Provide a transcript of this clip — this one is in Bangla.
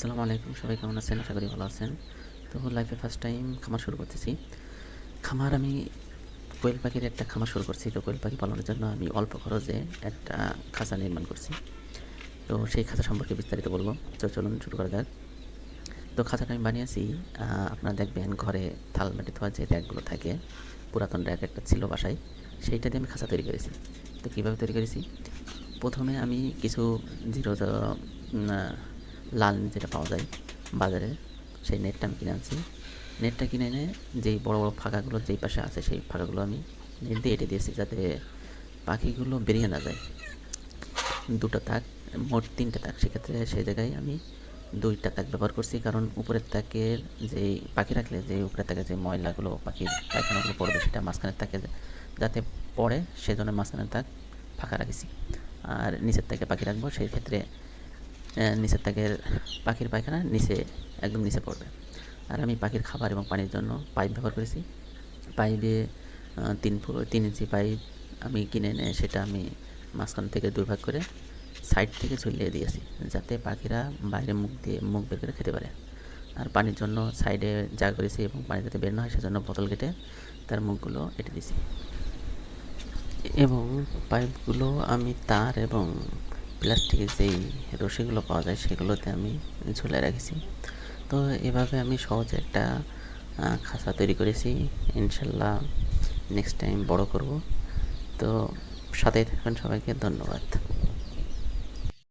আসসালামু আলাইকুম, সবাই কেমন আছেন? আশা করি ভালো আছেন। তো লাইফে ফার্স্ট টাইম খামার শুরু করতেছি। খামার আমি কোয়েল পাখির একটা খামার শুরু করছি। তো কোয়েল পাখি পালনের জন্য আমি অল্প খরচে একটা খাঁচা নির্মাণ করছি। তো সেই খাঁচা সম্পর্কে বিস্তারিত বলব। তো চলুন শুরু করা যাক। তো খাঁচাটা আমি বানিয়েছি, আপনারা দেখবেন ঘরে থাল-বাটি ধোয়ার যে র‍্যাকগুলো থাকে, পুরাতন র‍্যাক একটা ছিল বাসায়, সেইটা দিয়ে আমি খাঁচা তৈরি করেছি। তো কীভাবে তৈরি করেছি? প্রথমে আমি কিছু জিরো লাল যেটা পাওয়া যায় বাজারে, সেই নেটটা আমি কিনে আনছি। নেটটা কিনে এনে যেই বড় বড় ফাঁকাগুলো যেই পাশে আছে সেই ফাঁকাগুলো আমি নেট দিয়ে এঁটে দিয়েছি, যাতে পাখিগুলো বেরিয়ে না যায়। দুটো তাক, মোট তিনটে তাক, সেক্ষেত্রে সেই জায়গায় আমি দুইটা তাক ব্যবহার করছি, কারণ উপরের তাকের যেই পাখি রাখলে যে উপরের তাকে যে ময়লাগুলো পাখির পায়খানাগুলো পড়বে সেটা মাঝখানের তাকে যাতে পড়ে, সেজন্য মাঝখানের তাক ফাঁকা রাখছি। আর নিচের তাকে পাখি রাখবো, সেই ক্ষেত্রে নিচের তাকের পাখির পায়খানা নিচে, একদম নিচে পড়বে। আর আমি পাখির খাবার এবং পানির জন্য পাইপ ব্যবহার করেছি। পাইপে 3 ইঞ্চি পাইপ আমি কিনে এনে সেটা আমি মাঝখান থেকে 2 ভাগ করে সাইড থেকে ঝুলিয়ে দিয়েছি, যাতে পাখিরা বাইরে মুখ বের করে খেতে পারে। আর পানির জন্য সাইডে জায়গা করেছি, এবং পানি যাতে বের না হয় সেজন্য বোতল কেটে তার মুখগুলো এঁটে দিয়েছি। এবং পাইপগুলো আমি তার এবং প্লাস্টিকের যেই রশিগুলো পাওয়া যায় সেগুলোতে আমি ঝুলিয়ে রেখেছি। তো এভাবে আমি সহজে একটা খাঁচা তৈরি করেছি। ইনশাল্লাহ নেক্সট টাইম বড় করব। তো সাথেই থাকবেন, সবাইকে ধন্যবাদ।